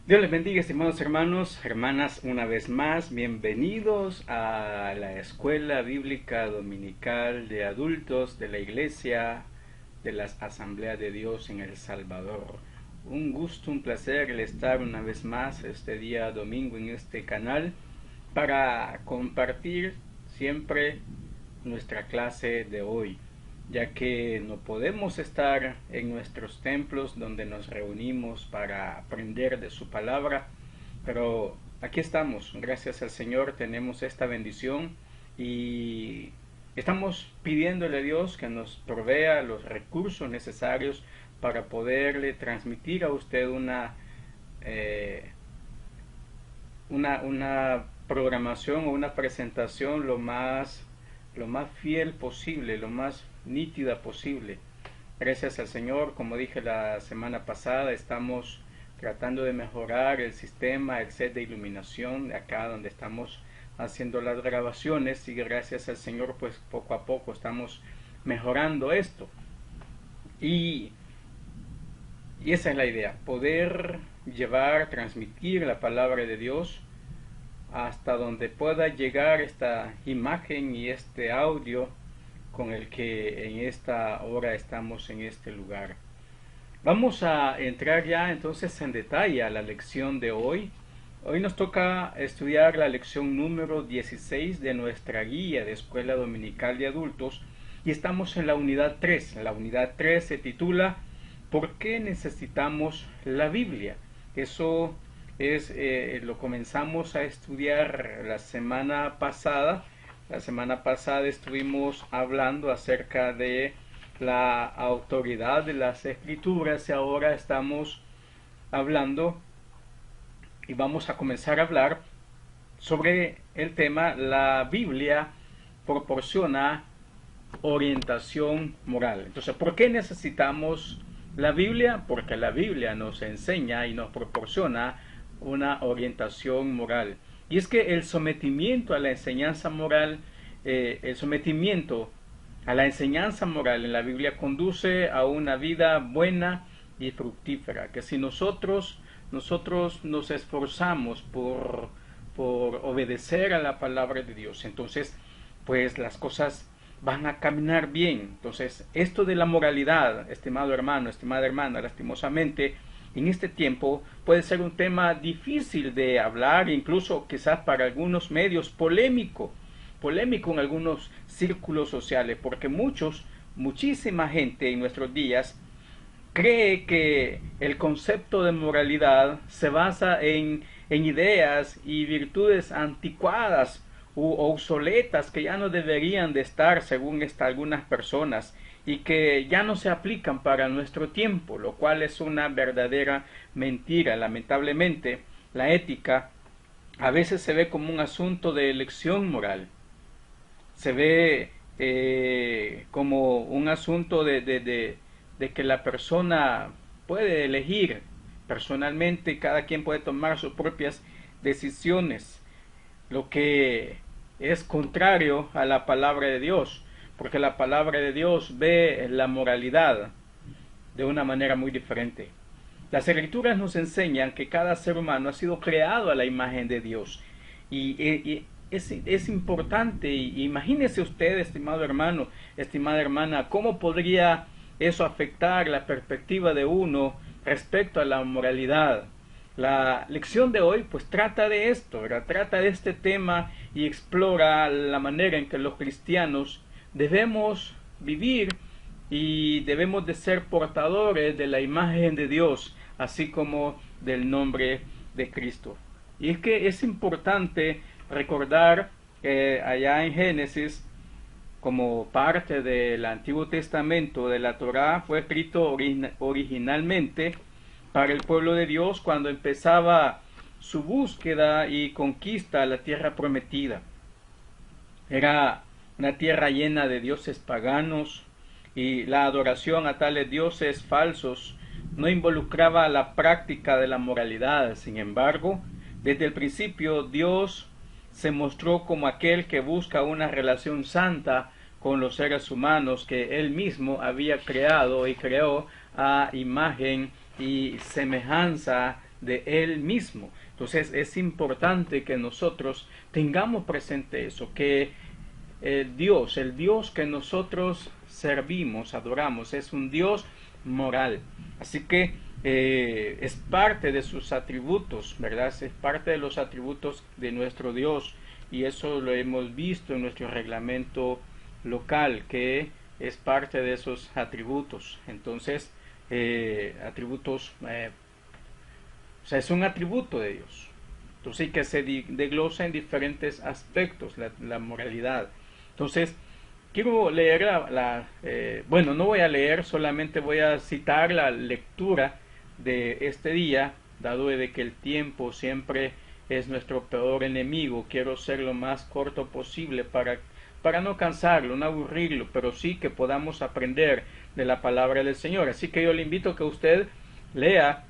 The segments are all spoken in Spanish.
Dios les bendiga, estimados hermanos, hermanas, una vez más, bienvenidos a la Escuela Bíblica Dominical de Adultos de la Iglesia de las Asambleas de Dios en El Salvador. Un gusto, un placer el estar una vez más este día domingo en este canal para compartir siempre nuestra clase de hoy, ya que no podemos estar en nuestros templos donde nos reunimos para aprender de su palabra, pero aquí estamos, gracias al Señor tenemos esta bendición y estamos pidiéndole a Dios que nos provea los recursos necesarios para poderle transmitir a usted una programación o una presentación lo más fiel posible, lo más nítida posible. Gracias al Señor, como dije la semana pasada, estamos tratando de mejorar el sistema, el set de iluminación de acá donde estamos haciendo las grabaciones, y gracias al Señor pues poco a poco estamos mejorando esto. Y esa es la idea, poder llevar, transmitir la palabra de Dios hasta donde pueda llegar esta imagen y este audio con el que en esta hora estamos en este lugar. Vamos a entrar ya entonces en detalle a la lección de hoy. Hoy nos toca estudiar la lección número 16 de nuestra guía de Escuela Dominical de Adultos y estamos en la unidad 3. La unidad 3 se titula ¿Por qué necesitamos la Biblia? Eso es, lo comenzamos a estudiar la semana pasada. La semana pasada estuvimos hablando acerca de la autoridad de las Escrituras y ahora estamos hablando y vamos a comenzar a hablar sobre el tema la Biblia proporciona orientación moral. Entonces, ¿por qué necesitamos la Biblia? Porque la Biblia nos enseña y nos proporciona una orientación moral. Y es que el sometimiento a la enseñanza moral, el sometimiento a la enseñanza moral en la Biblia conduce a una vida buena y fructífera. Que si nosotros nos esforzamos por obedecer a la palabra de Dios, entonces pues las cosas van a caminar bien. Entonces, esto de la moralidad, estimado hermano, estimada hermana, lastimosamente, en este tiempo puede ser un tema difícil de hablar, incluso quizás para algunos medios polémico en algunos círculos sociales, porque muchísima gente en nuestros días cree que el concepto de moralidad se basa en ideas y virtudes anticuadas u obsoletas que ya no deberían de estar según algunas personas y que ya no se aplican para nuestro tiempo, lo cual es una verdadera mentira. Lamentablemente, la ética a veces se ve como un asunto de elección moral, se ve como un asunto de que la persona puede elegir personalmente, cada quien puede tomar sus propias decisiones, lo que es contrario a la palabra de Dios, porque la palabra de Dios ve la moralidad de una manera muy diferente. Las Escrituras nos enseñan que cada ser humano ha sido creado a la imagen de Dios y es importante. Y imagínese usted, estimado hermano, estimada hermana, cómo podría eso afectar la perspectiva de uno respecto a la moralidad. La lección de hoy pues trata de esto, ¿verdad? Trata de este tema y explora la manera en que los cristianos debemos vivir y debemos de ser portadores de la imagen de Dios, así como del nombre de Cristo. Y es que es importante recordar que allá en Génesis, como parte del Antiguo Testamento de la Torá, fue escrito originalmente para el pueblo de Dios cuando empezaba su búsqueda y conquista a la tierra prometida. Era una tierra llena de dioses paganos y la adoración a tales dioses falsos no involucraba la práctica de la moralidad. Sin embargo, desde el principio Dios se mostró como aquel que busca una relación santa con los seres humanos que Él mismo había creado y creó a imagen y semejanza de Él mismo. Entonces es importante que nosotros tengamos presente eso, que el Dios que nosotros servimos, adoramos, es un Dios moral. Así que es parte de sus atributos, ¿verdad? Es parte de los atributos de nuestro Dios, y eso lo hemos visto en nuestro reglamento local, que es parte de esos atributos. Entonces, atributos, o sea, es un atributo de Dios. Entonces, sí que se desglosa en diferentes aspectos la moralidad. Entonces, quiero leer bueno, no voy a leer, solamente voy a citar la lectura de este día, dado de que el tiempo siempre es nuestro peor enemigo. Quiero ser lo más corto posible para no cansarlo, no aburrirlo, pero sí que podamos aprender de la palabra del Señor. Así que yo le invito a que usted lea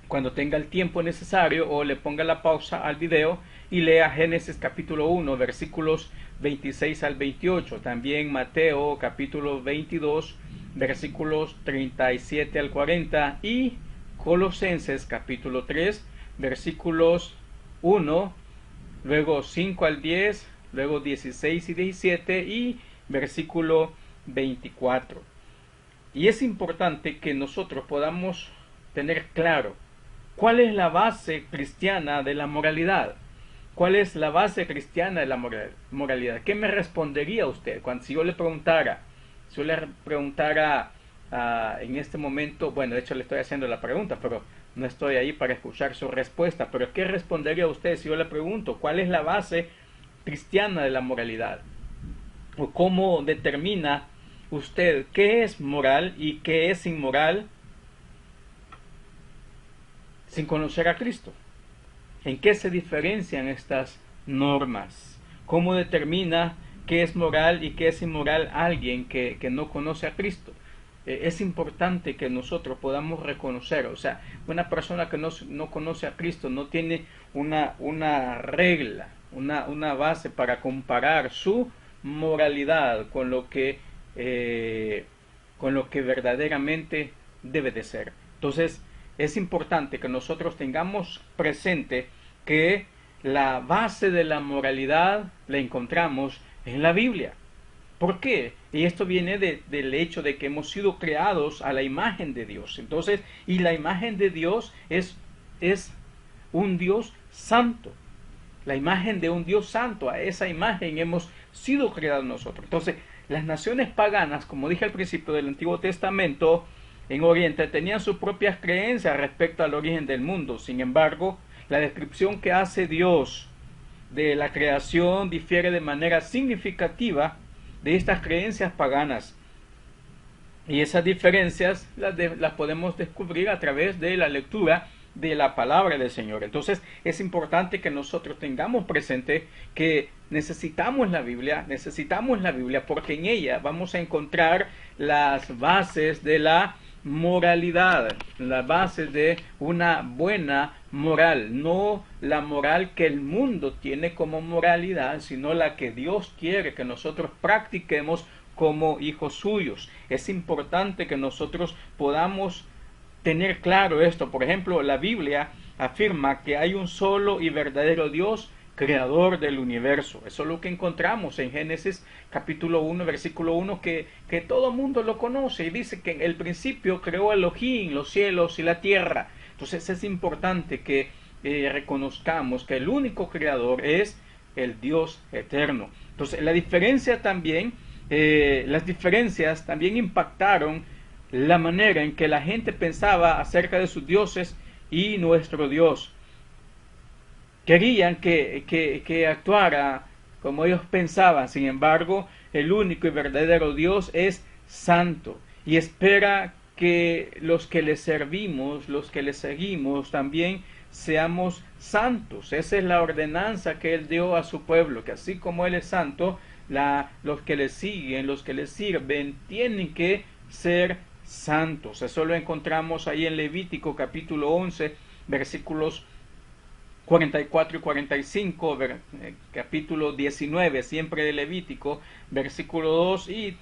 cuando tenga el tiempo necesario, o le ponga la pausa al video y lea Génesis capítulo 1, versículos 26 al 28, también Mateo capítulo 22, versículos 37 al 40, y Colosenses capítulo 3, versículos 1, luego 5 al 10, luego 16 y 17 y versículo 24. Y es importante que nosotros podamos tener claro cuál es la base cristiana de la moralidad. ¿Cuál es la base cristiana de la moralidad? ¿Qué me respondería usted si yo le preguntara, en este momento? Bueno, de hecho le estoy haciendo la pregunta, pero no estoy ahí para escuchar su respuesta. Pero ¿qué respondería usted si yo le pregunto cuál es la base cristiana de la moralidad? ¿O cómo determina usted qué es moral y qué es inmoral sin conocer a Cristo? ¿En qué se diferencian estas normas? ¿Cómo determina qué es moral y qué es inmoral alguien que no conoce a Cristo? Es importante que nosotros podamos reconocer, o sea, una persona que no conoce a Cristo no tiene una regla, una base para comparar su moralidad con lo que verdaderamente debe de ser. Entonces, es importante que nosotros tengamos presente que la base de la moralidad la encontramos en la Biblia. ¿Por qué? Y esto viene del hecho de que hemos sido creados a la imagen de Dios. Entonces, y la imagen de Dios es un Dios santo. La imagen de un Dios santo, a esa imagen hemos sido creados nosotros. Entonces, las naciones paganas, como dije al principio del Antiguo Testamento, en Oriente tenían sus propias creencias respecto al origen del mundo. Sin embargo, la descripción que hace Dios de la creación difiere de manera significativa de estas creencias paganas. Y esas diferencias las podemos descubrir a través de la lectura de la palabra del Señor. Entonces es importante que nosotros tengamos presente que necesitamos la Biblia porque en ella vamos a encontrar las bases de la moralidad, las bases de una buena moral, no la moral que el mundo tiene como moralidad, sino la que Dios quiere que nosotros practiquemos como hijos suyos. Es importante que nosotros podamos tener claro esto. Por ejemplo, la Biblia afirma que hay un solo y verdadero Dios, creador del universo. Eso es lo que encontramos en Génesis capítulo 1, versículo 1, que todo mundo lo conoce, y dice que en el principio creó Elohim los cielos y la tierra. Entonces es importante que reconozcamos que el único creador es el Dios eterno. Entonces las diferencias también impactaron la manera en que la gente pensaba acerca de sus dioses y nuestro Dios. Querían que actuara como ellos pensaban. Sin embargo, el único y verdadero Dios es santo y espera que los que le servimos, los que le seguimos, también seamos santos. Esa es la ordenanza que Él dio a su pueblo, que así como Él es santo, los que le siguen, los que le sirven, tienen que ser santos. Eso lo encontramos ahí en Levítico capítulo 11, versículos 44 y 45, capítulo 19, siempre de Levítico, versículo 2, y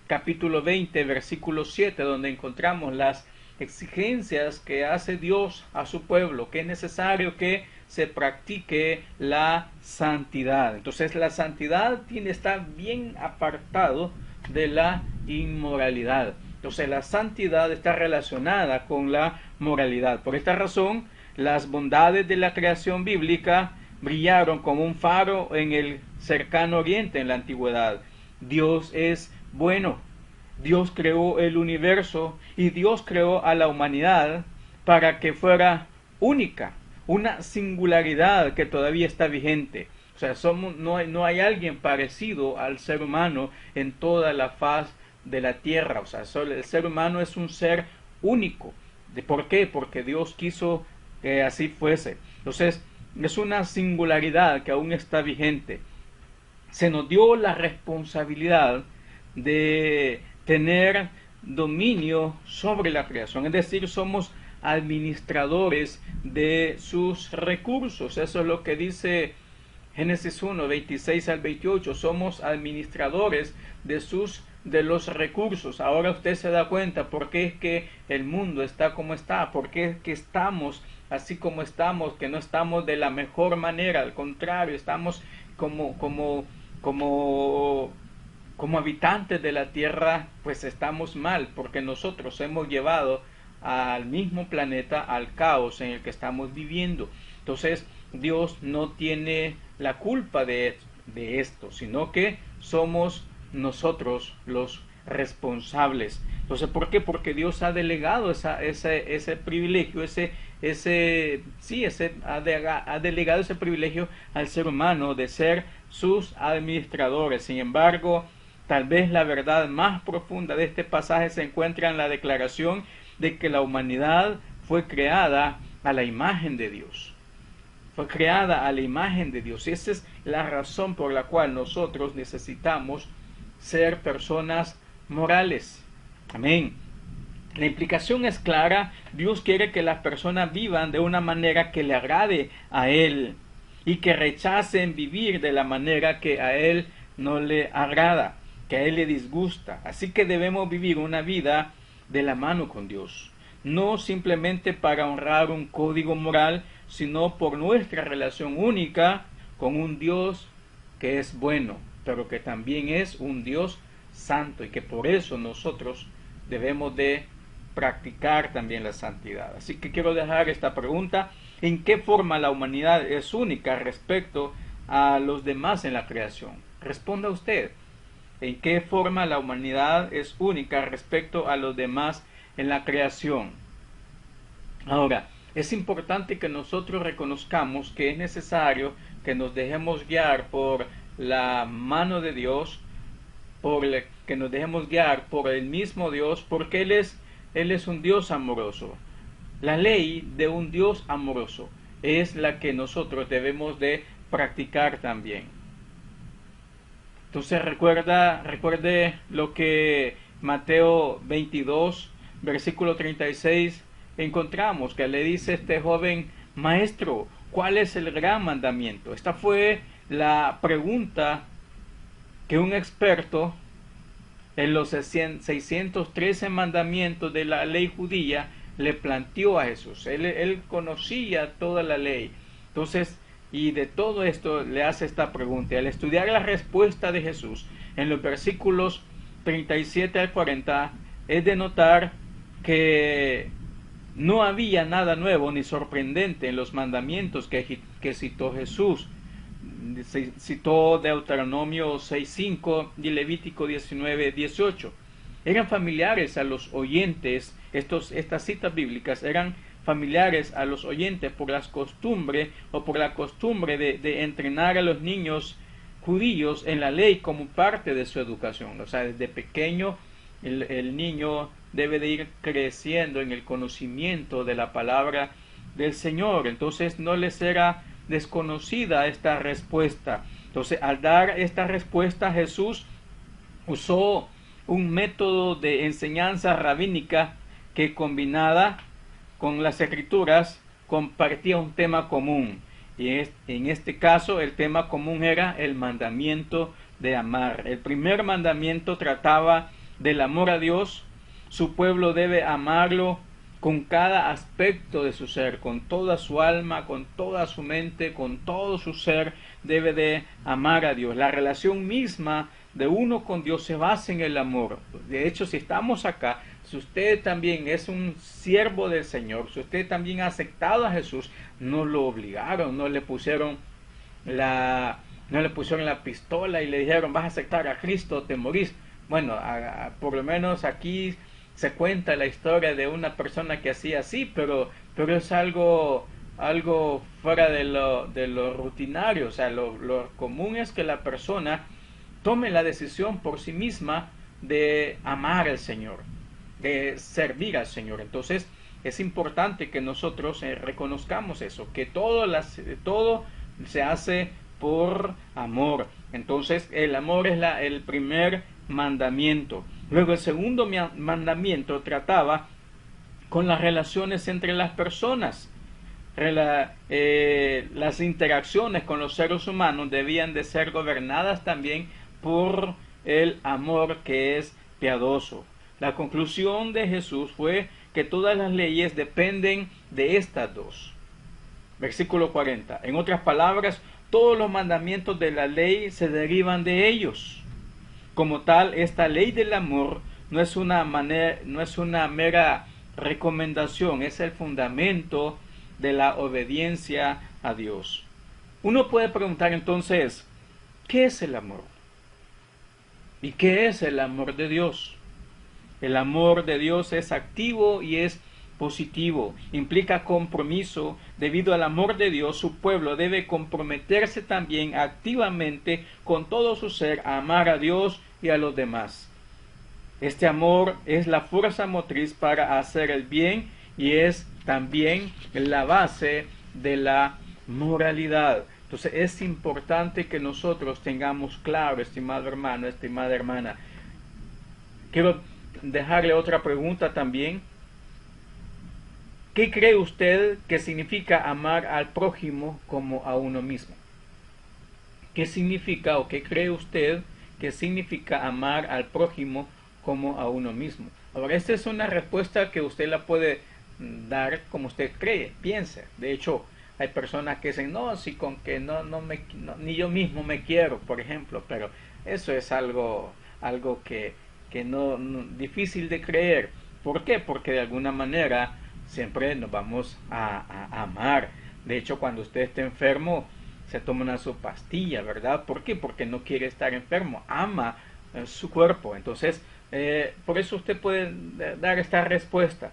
capítulo 20, versículo 7, donde encontramos las exigencias que hace Dios a su pueblo, que es necesario que se practique la santidad. Entonces la santidad está bien apartado de la inmoralidad. Entonces la santidad está relacionada con la moralidad. Por esta razón, las bondades de la creación bíblica brillaron como un faro en el cercano oriente en la antigüedad. Dios es bueno. Dios creó el universo y Dios creó a la humanidad para que fuera única, una singularidad que todavía está vigente. O sea, no hay alguien parecido al ser humano en toda la faz de la tierra. O sea, el ser humano es un ser único. ¿Por qué? Porque Dios quiso que así fuese. Entonces, es una singularidad que aún está vigente. Se nos dio la responsabilidad de tener dominio sobre la creación, es decir, somos administradores de sus recursos. Eso es lo que dice Génesis 1, 26 al 28, somos administradores de los recursos. Ahora usted se da cuenta por qué es que el mundo está como está, por qué es que estamos así como estamos, que no estamos de la mejor manera, al contrario, estamos como habitantes de la tierra, pues estamos mal, porque nosotros hemos llevado al mismo planeta al caos en el que estamos viviendo. Entonces, Dios no tiene la culpa de esto, sino que somos nosotros los responsables. Entonces, ¿por qué? Porque Dios ha delegado ese privilegio, ha delegado ese privilegio al ser humano de ser sus administradores. Sin embargo, tal vez la verdad más profunda de este pasaje se encuentra en la declaración de que la humanidad fue creada a la imagen de Dios. Fue creada a la imagen de Dios. Y esa es la razón por la cual nosotros necesitamos ser personas morales. Amén. La implicación es clara. Dios quiere que las personas vivan de una manera que le agrade a Él y que rechacen vivir de la manera que a Él no le agrada, que a Él le disgusta. Así que debemos vivir una vida de la mano con Dios, no simplemente para honrar un código moral, sino por nuestra relación única con un Dios que es bueno, pero que también es un Dios santo, y que por eso nosotros debemos de practicar también la santidad. Así que quiero dejar esta pregunta: ¿en qué forma la humanidad es única respecto a los demás en la creación? Responda usted. ¿En qué forma la humanidad es única respecto a los demás en la creación? Ahora, es importante que nosotros reconozcamos que es necesario que nos dejemos guiar por la mano de Dios, que nos dejemos guiar por el mismo Dios, porque Él es un Dios amoroso. La ley de un Dios amoroso es la que nosotros debemos de practicar también. Entonces recuerde lo que Mateo 22, versículo 36, encontramos, que le dice este joven: maestro, ¿cuál es el gran mandamiento? Esta fue la pregunta que un experto en los 613 mandamientos de la ley judía le planteó a Jesús. Él conocía toda la ley. Entonces, y de todo esto le hace esta pregunta. Al estudiar la respuesta de Jesús en los versículos 37 al 40, es de notar que no había nada nuevo ni sorprendente en los mandamientos que citó Jesús. Citó Deuteronomio 6:5 y Levítico 19:18. Eran familiares a los oyentes. Estas citas bíblicas eran familiares a los oyentes por la costumbre de entrenar a los niños judíos en la ley como parte de su educación. O sea, desde pequeño el niño debe de ir creciendo en el conocimiento de la palabra del Señor. Entonces no les era desconocida esta respuesta. Entonces, al dar esta respuesta, Jesús usó un método de enseñanza rabínica que, combinada con las escrituras, compartía un tema común. Y en este caso el tema común era el mandamiento de amar. El primer mandamiento trataba del amor a Dios. Su pueblo debe amarlo con cada aspecto de su ser, con toda su alma, con toda su mente, con todo su ser, debe de amar a Dios. La relación misma de uno con Dios se basa en el amor. De hecho, si estamos acá, si usted también es un siervo del Señor, si usted también ha aceptado a Jesús, no lo obligaron, no le pusieron la pistola y le dijeron vas a aceptar a Cristo, te morís. Bueno, por lo menos aquí se cuenta la historia de una persona que hacía así, pero es algo fuera de lo rutinario. O sea, lo común es que la persona tome la decisión por sí misma de amar al Señor, de servir al Señor. Entonces es importante que nosotros reconozcamos eso, que todo se hace por amor. Entonces el amor es el primer mandamiento. Luego el segundo mandamiento trataba con las relaciones entre las personas. Las interacciones con los seres humanos debían de ser gobernadas también por el amor que es piadoso. La conclusión de Jesús fue que todas las leyes dependen de estas dos. Versículo 40. En otras palabras, todos los mandamientos de la ley se derivan de ellos. Como tal, esta ley del amor no es una mera recomendación, es el fundamento de la obediencia a Dios. Uno puede preguntar entonces, ¿qué es el amor? ¿Y qué es el amor de Dios? El amor de Dios es activo y es positivo, implica compromiso. Debido al amor de Dios, su pueblo debe comprometerse también activamente con todo su ser a amar a Dios y a los demás. Este amor es la fuerza motriz para hacer el bien y es también la base de la moralidad. Entonces es importante que nosotros tengamos claro, estimado hermano, estimada hermana. Quiero dejarle otra pregunta también. ¿Qué cree usted que significa amar al prójimo como a uno mismo? ¿Qué significa o qué cree usted que significa amar al prójimo como a uno mismo? Ahora, esta es una respuesta que usted la puede dar como usted cree, piense. De hecho, hay personas que dicen, no, si con que ni yo mismo me quiero, por ejemplo, pero eso es algo que no difícil de creer. ¿Por qué? Porque de alguna manera siempre nos vamos a amar. De hecho, cuando usted esté enfermo, se toma su pastilla, ¿verdad? ¿Por qué? Porque no quiere estar enfermo, ama su cuerpo. Entonces, por eso usted puede dar esta respuesta.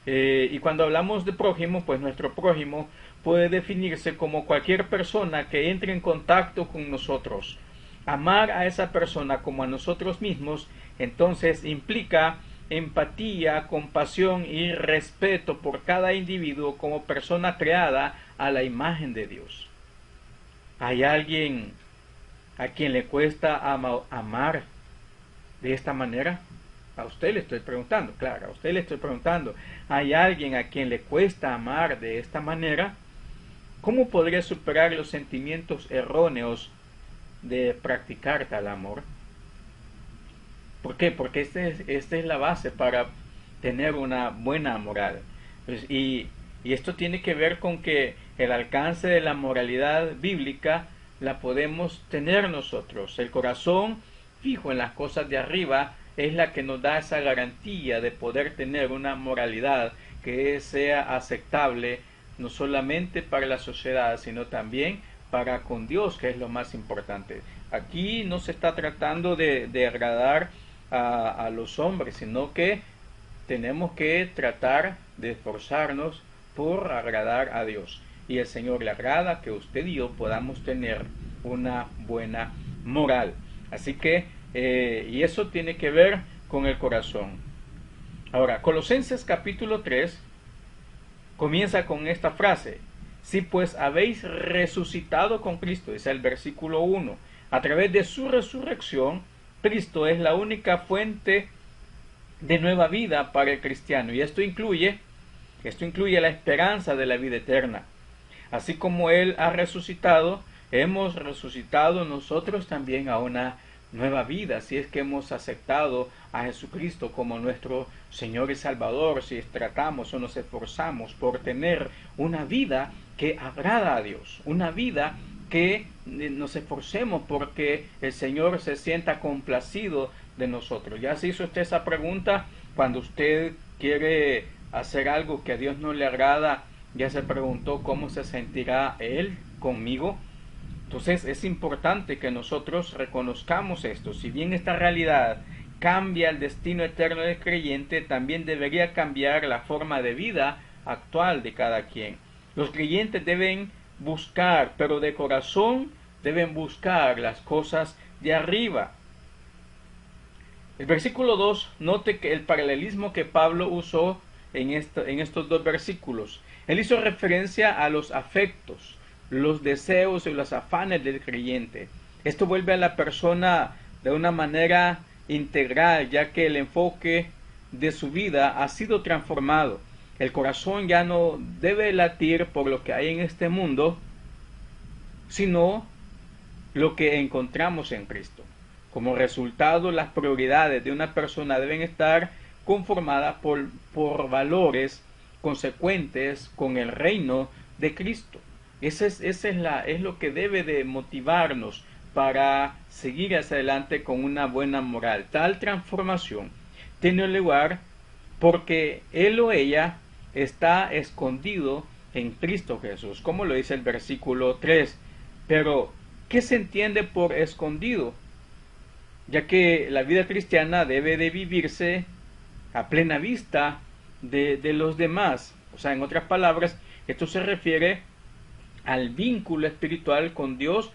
Y cuando hablamos de prójimo, pues nuestro prójimo puede definirse como cualquier persona que entre en contacto con nosotros. Amar a esa persona como a nosotros mismos, entonces implica empatía, compasión y respeto por cada individuo como persona creada a la imagen de Dios. ¿Hay alguien a quien le cuesta amar de esta manera? A usted le estoy preguntando, claro, a usted le estoy preguntando. ¿Hay alguien a quien le cuesta amar de esta manera? ¿Cómo podría superar los sentimientos erróneos de practicar tal amor? ¿Por qué? Porque esta es la base para tener una buena moral. Pues, y esto tiene que ver con que el alcance de la moralidad bíblica la podemos tener nosotros. El corazón fijo en las cosas de arriba es la que nos da esa garantía de poder tener una moralidad que sea aceptable no solamente para la sociedad, sino también para con Dios, que es lo más importante. Aquí no se está tratando de agradar a los hombres, sino que tenemos que tratar de esforzarnos por agradar a Dios. Y el Señor le agrada que usted y yo podamos tener una buena moral. Así que, y eso tiene que ver con el corazón. Ahora, Colosenses capítulo 3 comienza con esta frase: si pues habéis resucitado con Cristo, es el versículo 1, a través de su resurrección, Cristo es la única fuente de nueva vida para el cristiano, y esto incluye la esperanza de la vida eterna. Así como Él ha resucitado, hemos resucitado nosotros también a una nueva vida, si es que hemos aceptado a Jesucristo como nuestro Señor y Salvador, si tratamos o nos esforzamos por tener una vida que agrada a Dios, una vida que nos esforcemos porque el Señor se sienta complacido de nosotros. Ya se hizo usted esa pregunta cuando usted quiere hacer algo que a Dios no le agrada, ya se preguntó cómo se sentirá Él conmigo. Entonces es importante que nosotros reconozcamos esto. Si bien esta realidad cambia el destino eterno del creyente, también debería cambiar la forma de vida actual de cada quien. Los creyentes deben buscar, pero de corazón deben buscar las cosas de arriba. El versículo 2, note que el paralelismo que Pablo usó en estos dos versículos. Él hizo referencia a los afectos, los deseos y los afanes del creyente. Esto vuelve a la persona de una manera integral, ya que el enfoque de su vida ha sido transformado. El corazón ya no debe latir por lo que hay en este mundo, sino lo que encontramos en Cristo. Como resultado, las prioridades de una persona deben estar conformadas por valores consecuentes con el reino de Cristo. Ese es lo que debe de motivarnos para seguir hacia adelante con una buena moral. Tal transformación tiene lugar porque él o ella está escondido en Cristo Jesús, como lo dice el versículo 3. Pero, ¿qué se entiende por escondido? Ya que la vida cristiana debe de vivirse a plena vista de los demás. O sea, en otras palabras, esto se refiere al vínculo espiritual con Dios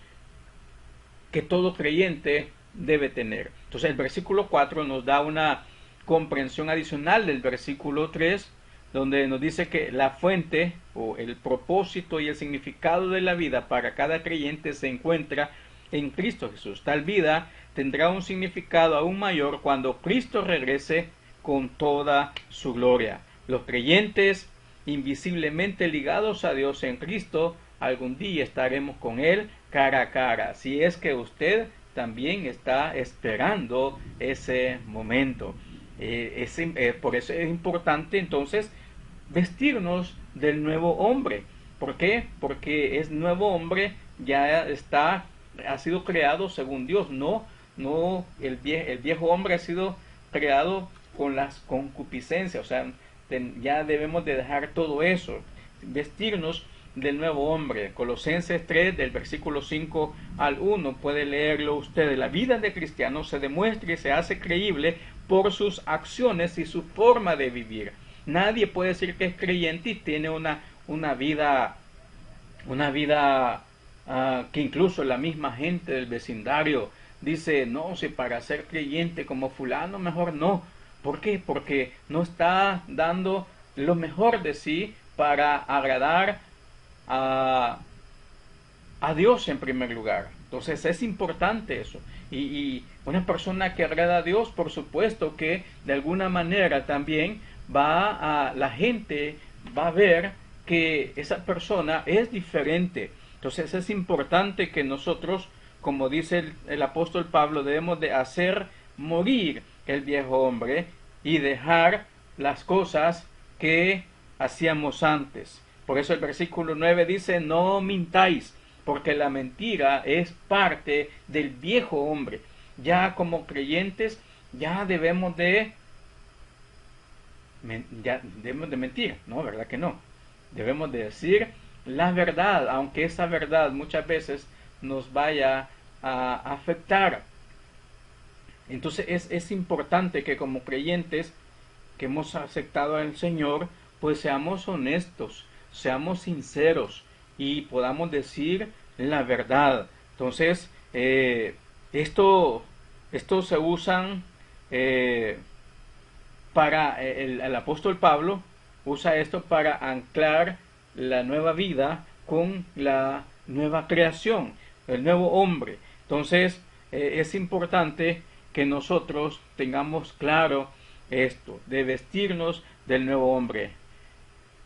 que todo creyente debe tener. Entonces el versículo 4 nos da una comprensión adicional del versículo 3, donde nos dice que la fuente o el propósito y el significado de la vida para cada creyente se encuentra en Cristo Jesús. Tal vida tendrá un significado aún mayor cuando Cristo regrese con toda su gloria. Los creyentes invisiblemente ligados a Dios en Cristo, algún día estaremos con Él cara a cara, si es que usted también está esperando ese momento. Por eso es importante entonces vestirnos del nuevo hombre. ¿Por qué? Porque es nuevo hombre, ya ha sido creado según Dios, no el viejo hombre ha sido creado con las concupiscencias, o sea, ya debemos de dejar todo eso, vestirnos del nuevo hombre. Colosenses 3 del versículo 5 al 1, puede leerlo usted. La vida de cristiano se demuestra y se hace creíble por sus acciones y su forma de vivir. Nadie puede decir que es creyente y tiene una vida que incluso la misma gente del vecindario dice, no, si para ser creyente como fulano, mejor no. ¿Por qué? Porque no está dando lo mejor de sí para agradar a Dios en primer lugar. Entonces es importante eso. Y una persona que agrada a Dios, por supuesto que de alguna manera también la gente va a ver que esa persona es diferente. Entonces es importante que nosotros, como dice el apóstol Pablo, debemos de hacer morir el viejo hombre y dejar las cosas que hacíamos antes. Por eso el versículo 9 dice, no mintáis, porque la mentira es parte del viejo hombre. Ya como creyentes, ya debemos de mentir, ¿no? ¿Verdad que no? Debemos de decir la verdad, aunque esa verdad muchas veces nos vaya a afectar. Entonces es importante que como creyentes que hemos aceptado al Señor, pues seamos honestos, seamos sinceros y podamos decir la verdad. Entonces, esto se usan el apóstol Pablo usa esto para anclar la nueva vida con la nueva creación, el nuevo hombre. Entonces, es importante que nosotros tengamos claro esto, de vestirnos del nuevo hombre.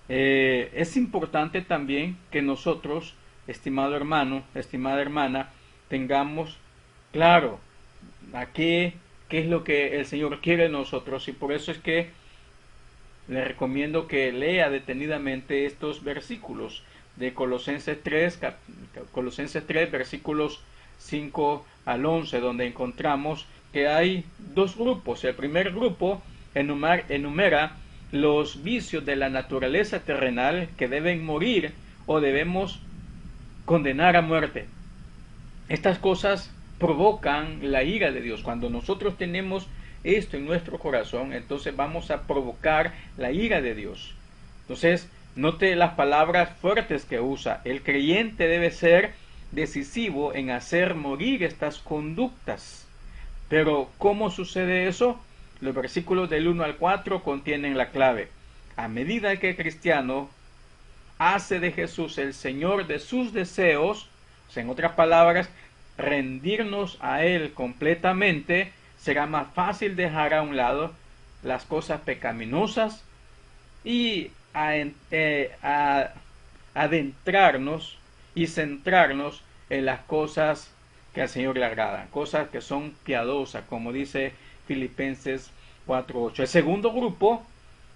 Es importante también que nosotros, estimado hermano, estimada hermana, tengamos claro a qué es lo que el Señor quiere de nosotros, y por eso es que le recomiendo que lea detenidamente estos versículos de Colosenses 3, Colosenses 3 versículos 5 al 11, donde encontramos que hay dos grupos. El primer grupo enumera los vicios de la naturaleza terrenal que deben morir o debemos condenar a muerte. Estas cosas provocan la ira de Dios. Cuando nosotros tenemos esto en nuestro corazón, entonces vamos a provocar la ira de Dios. Entonces, note las palabras fuertes que usa. El creyente debe ser decisivo en hacer morir estas conductas. Pero, ¿cómo sucede eso? Los versículos del 1 al 4 contienen la clave. A medida que el cristiano hace de Jesús el Señor de sus deseos, o sea, en otras palabras, rendirnos a Él completamente, será más fácil dejar a un lado las cosas pecaminosas y adentrarnos y centrarnos en las cosas que al Señor le agradan, cosas que son piadosas, como dice Filipenses 4:8.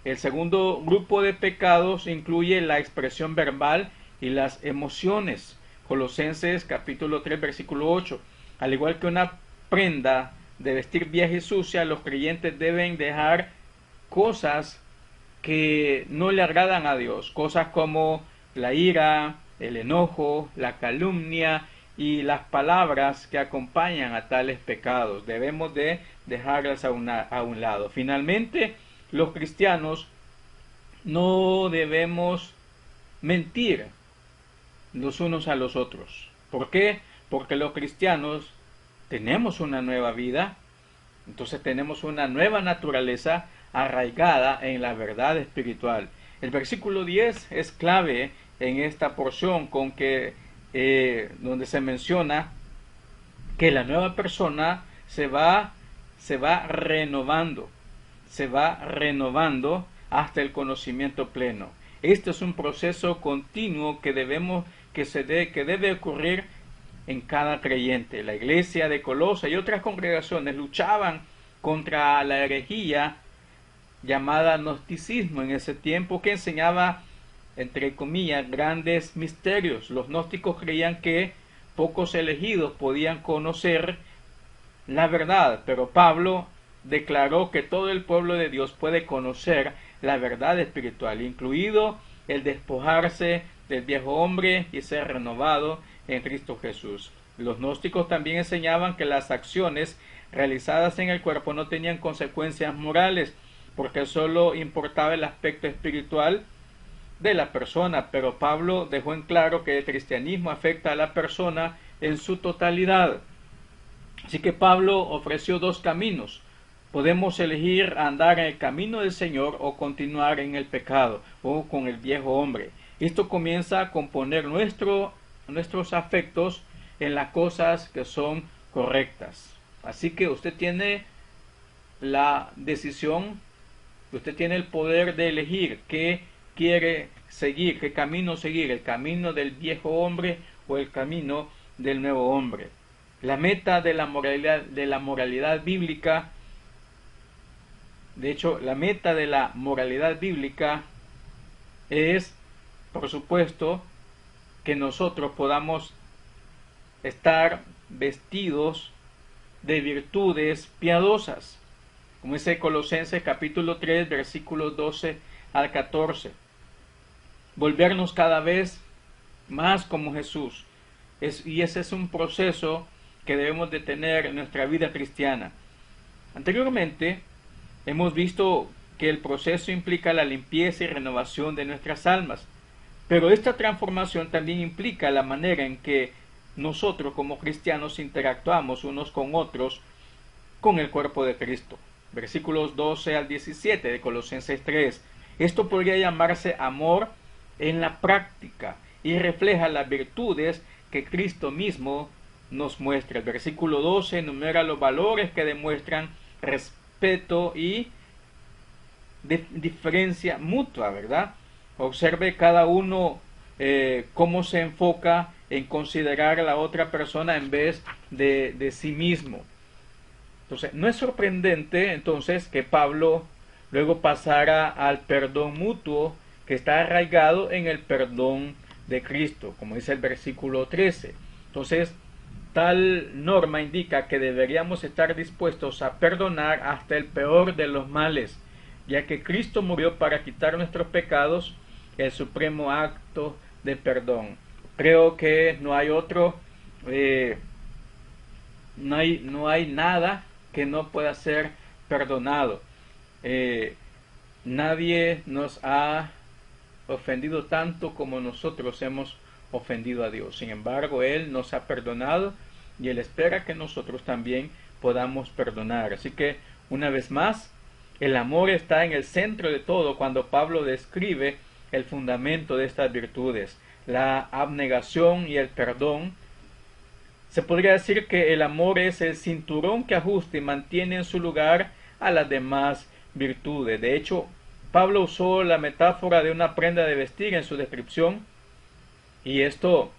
El segundo grupo de pecados incluye la expresión verbal y las emociones. Colosenses capítulo 3 versículo 8. Al igual que una prenda de vestir vieja y sucia, los creyentes deben dejar cosas que no le agradan a Dios, cosas como la ira, el enojo, la calumnia y las palabras que acompañan a tales pecados. Debemos de dejarlas a un lado. Finalmente, los cristianos no debemos mentir los unos a los otros. ¿Por qué? Porque los cristianos tenemos una nueva vida, entonces tenemos una nueva naturaleza arraigada en la verdad espiritual. El versículo 10 es clave en esta porción con que donde se menciona que la nueva persona se va renovando hasta el conocimiento pleno. Este es un proceso continuo que debe ocurrir en cada creyente. La iglesia de Colosa y otras congregaciones luchaban contra la herejía llamada gnosticismo en ese tiempo, que enseñaba, entre comillas, grandes misterios. Los gnósticos creían que pocos elegidos podían conocer la verdad, pero Pablo declaró que todo el pueblo de Dios puede conocer la verdad espiritual, incluido el despojarse del viejo hombre y ser renovado en Cristo Jesús. Los gnósticos también enseñaban que las acciones realizadas en el cuerpo no tenían consecuencias morales, porque solo importaba el aspecto espiritual de la persona, pero Pablo dejó en claro que el cristianismo afecta a la persona en su totalidad. Así que Pablo ofreció dos caminos. Podemos elegir andar en el camino del Señor o continuar en el pecado o con el viejo hombre. Esto comienza a componer nuestros afectos en las cosas que son correctas. Así que usted tiene la decisión, usted tiene el poder de elegir qué quiere seguir, qué camino seguir, el camino del viejo hombre o el camino del nuevo hombre. La meta de la moralidad bíblica, de hecho, la meta de la moralidad bíblica es, por supuesto, que nosotros podamos estar vestidos de virtudes piadosas, como dice Colosenses capítulo 3 versículos 12 al 14. Volvernos cada vez más como Jesús. Y ese es un proceso que debemos de tener en nuestra vida cristiana. Anteriormente hemos visto que el proceso implica la limpieza y renovación de nuestras almas, pero esta transformación también implica la manera en que nosotros como cristianos interactuamos unos con otros con el cuerpo de Cristo. Versículos 12 al 17 de Colosenses 3. Esto podría llamarse amor en la práctica y refleja las virtudes que Cristo mismo nos muestra. El versículo 12 enumera los valores que demuestran respeto y diferencia mutua, ¿verdad? Observe cada uno cómo se enfoca en considerar a la otra persona en vez de sí mismo. Entonces, no es sorprendente entonces que Pablo luego pasara al perdón mutuo que está arraigado en el perdón de Cristo, como dice el versículo 13. Entonces, tal norma indica que deberíamos estar dispuestos a perdonar hasta el peor de los males, ya que Cristo murió para quitar nuestros pecados, el supremo acto de perdón. Creo que no hay otro, eh, no hay nada que no pueda ser perdonado. Eh, Nadie nos ha ofendido tanto como nosotros hemos ofendido a Dios. Sin embargo, Él nos ha perdonado y Él espera que nosotros también podamos perdonar. Así que, una vez más, el amor está en el centro de todo cuando Pablo describe el fundamento de estas virtudes, la abnegación y el perdón. Se podría decir que el amor es el cinturón que ajusta y mantiene en su lugar a las demás virtudes. De hecho, Pablo usó la metáfora de una prenda de vestir en su descripción, y esto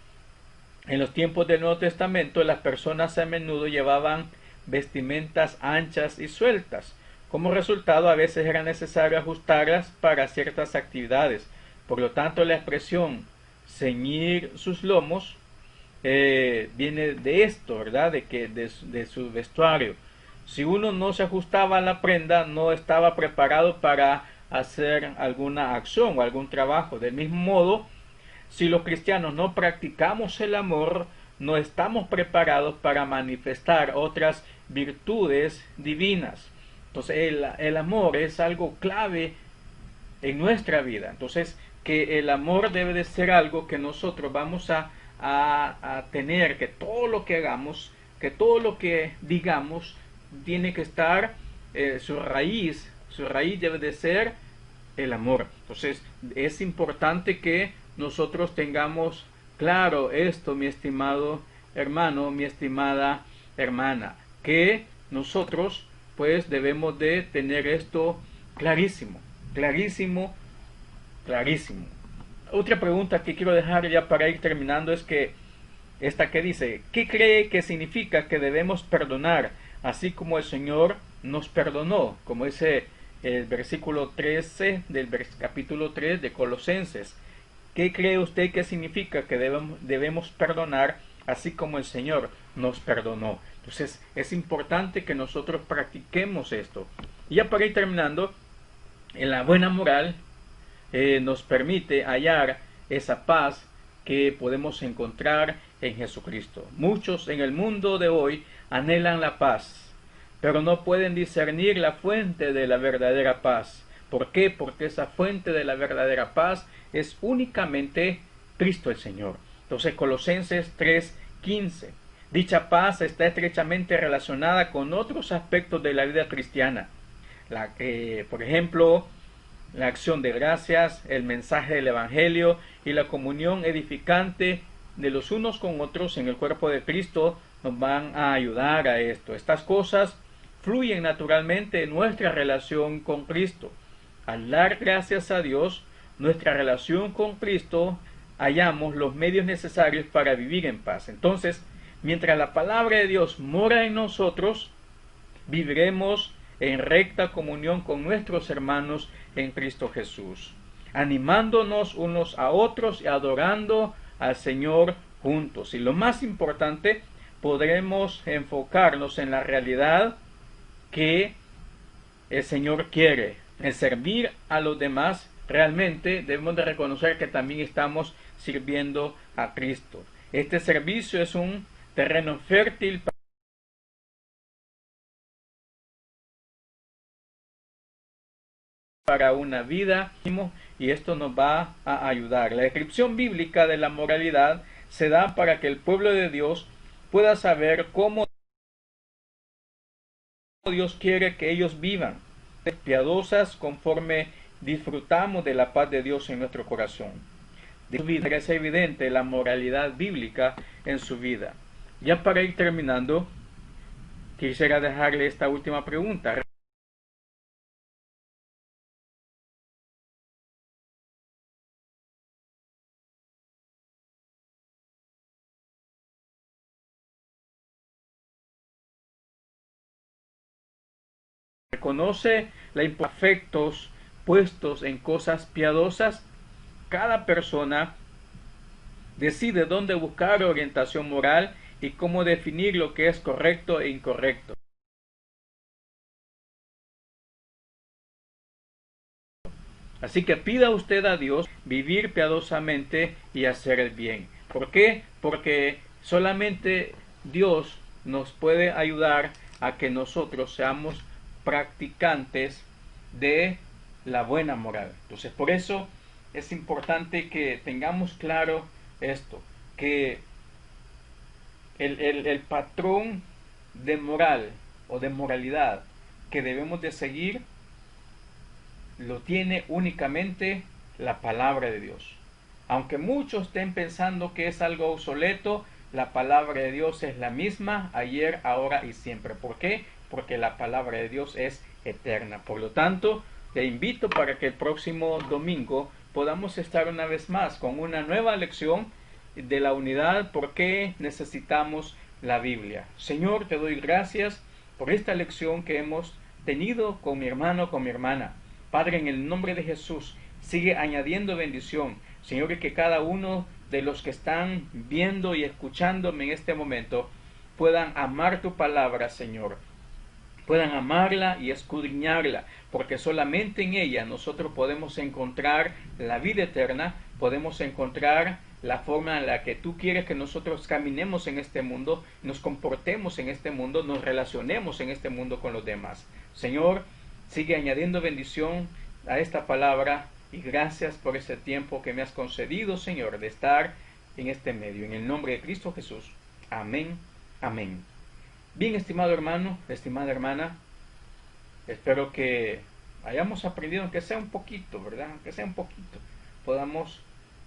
en los tiempos del Nuevo Testamento las personas a menudo llevaban vestimentas anchas y sueltas. Como resultado, a veces era necesario ajustarlas para ciertas actividades. Por lo tanto, la expresión ceñir sus lomos viene de esto, ¿verdad? De su vestuario. Si uno no se ajustaba a la prenda, no estaba preparado para hacer alguna acción o algún trabajo. Del mismo modo, si los cristianos no practicamos el amor, no estamos preparados para manifestar otras virtudes divinas. Entonces, el amor es algo clave en nuestra vida. Entonces, que el amor debe de ser algo que nosotros vamos a tener, que todo lo que hagamos, que todo lo que digamos, tiene que estar, su raíz debe de ser el amor. Entonces, es importante que nosotros tengamos claro esto, mi estimado hermano, mi estimada hermana, que nosotros pues debemos de tener esto clarísimo, clarísimo, clarísimo. Otra pregunta que quiero dejar ya para ir terminando es que esta que dice, ¿qué cree que significa que debemos perdonar así como el Señor nos perdonó? Como dice el versículo 13 del capítulo 3 de Colosenses. ¿Qué cree usted que significa que debemos perdonar así como el Señor nos perdonó? Entonces es importante que nosotros practiquemos esto. Y ya para ir terminando, en la buena moral nos permite hallar esa paz que podemos encontrar en Jesucristo. Muchos en el mundo de hoy anhelan la paz, pero no pueden discernir la fuente de la verdadera paz. ¿Por qué? Porque esa fuente de la verdadera paz es únicamente Cristo el Señor. Entonces Colosenses 3:15. Dicha paz está estrechamente relacionada con otros aspectos de la vida cristiana. Por ejemplo, la acción de gracias, el mensaje del Evangelio y la comunión edificante de los unos con otros en el cuerpo de Cristo nos van a ayudar a esto. Estas cosas fluyen naturalmente en nuestra relación con Cristo. Al dar gracias a Dios, nuestra relación con Cristo, hallamos los medios necesarios para vivir en paz. Entonces, mientras la palabra de Dios mora en nosotros, viviremos en recta comunión con nuestros hermanos en Cristo Jesús, animándonos unos a otros y adorando al Señor juntos. Y lo más importante, podremos enfocarnos en la realidad que el Señor quiere, el servir a los demás. Realmente debemos de reconocer que también estamos sirviendo a Cristo. Este servicio es un terreno fértil para una vida, y esto nos va a ayudar. La descripción bíblica de la moralidad se da para que el pueblo de Dios pueda saber cómo Dios quiere que ellos vivan, piadosas conforme disfrutamos de la paz de Dios en nuestro corazón. De su vida es evidente la moralidad bíblica en su vida. Ya para ir terminando, quisiera dejarle esta última pregunta. reconoce los imperfectos puestos en cosas piadosas, cada persona decide dónde buscar orientación moral y cómo definir lo que es correcto e incorrecto. Así que pida usted a Dios vivir piadosamente y hacer el bien. ¿Por qué? Porque solamente Dios nos puede ayudar a que nosotros seamos practicantes de la buena moral. Entonces, por eso es importante que tengamos claro esto, que el patrón de moral o de moralidad que debemos de seguir lo tiene únicamente la palabra de Dios. Aunque muchos estén pensando que es algo obsoleto, la palabra de Dios es la misma ayer, ahora y siempre. ¿Por qué? Porque la palabra de Dios es eterna. Por lo tanto, te invito para que el próximo domingo podamos estar una vez más con una nueva lección de la unidad, por qué necesitamos la Biblia. Señor, te doy gracias por esta lección que hemos tenido con mi hermano, con mi hermana. Padre, en el nombre de Jesús, sigue añadiendo bendición. Señor, y que cada uno de los que están viendo y escuchándome en este momento puedan amar tu palabra, Señor. Puedan amarla y escudriñarla, porque solamente en ella nosotros podemos encontrar la vida eterna, podemos encontrar la forma en la que tú quieres que nosotros caminemos en este mundo, nos comportemos en este mundo, nos relacionemos en este mundo con los demás. Señor, sigue añadiendo bendición a esta palabra y gracias por ese tiempo que me has concedido, Señor, de estar en este medio. En el nombre de Cristo Jesús. Amén. Amén. Bien, estimado hermano, estimada hermana, espero que hayamos aprendido, aunque sea un poquito, ¿verdad? Aunque sea un poquito, podamos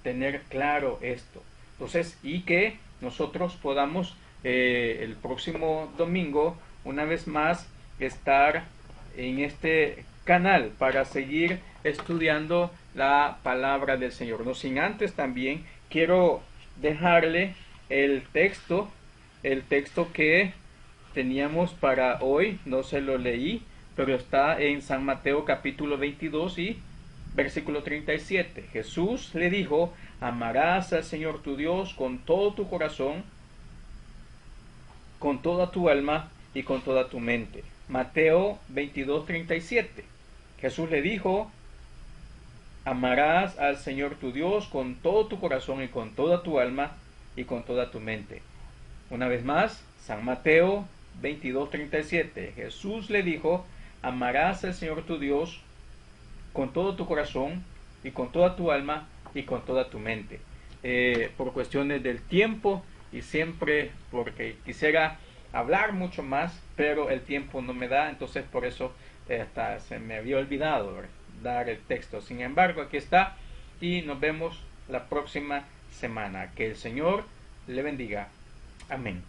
tener claro esto. Entonces, y que nosotros podamos el próximo domingo, una vez más, estar en este canal para seguir estudiando la palabra del Señor. No sin antes también quiero dejarle el texto que teníamos para hoy, no se lo leí, pero está en San Mateo capítulo 22 y versículo 37. Jesús le dijo: amarás al Señor tu Dios con todo tu corazón, con toda tu alma y con toda tu mente. Mateo 22, 37. Jesús le dijo: amarás al Señor tu Dios con todo tu corazón y con toda tu alma y con toda tu mente. Una vez más, San Mateo 22, 37. Jesús le dijo: amarás al Señor tu Dios con todo tu corazón y con toda tu alma y con toda tu mente. Por cuestiones del tiempo y siempre porque quisiera hablar mucho más, pero el tiempo no me da, entonces por eso hasta se me había olvidado dar el texto. Sin embargo, aquí está y nos vemos la próxima semana. Que el Señor le bendiga. Amén.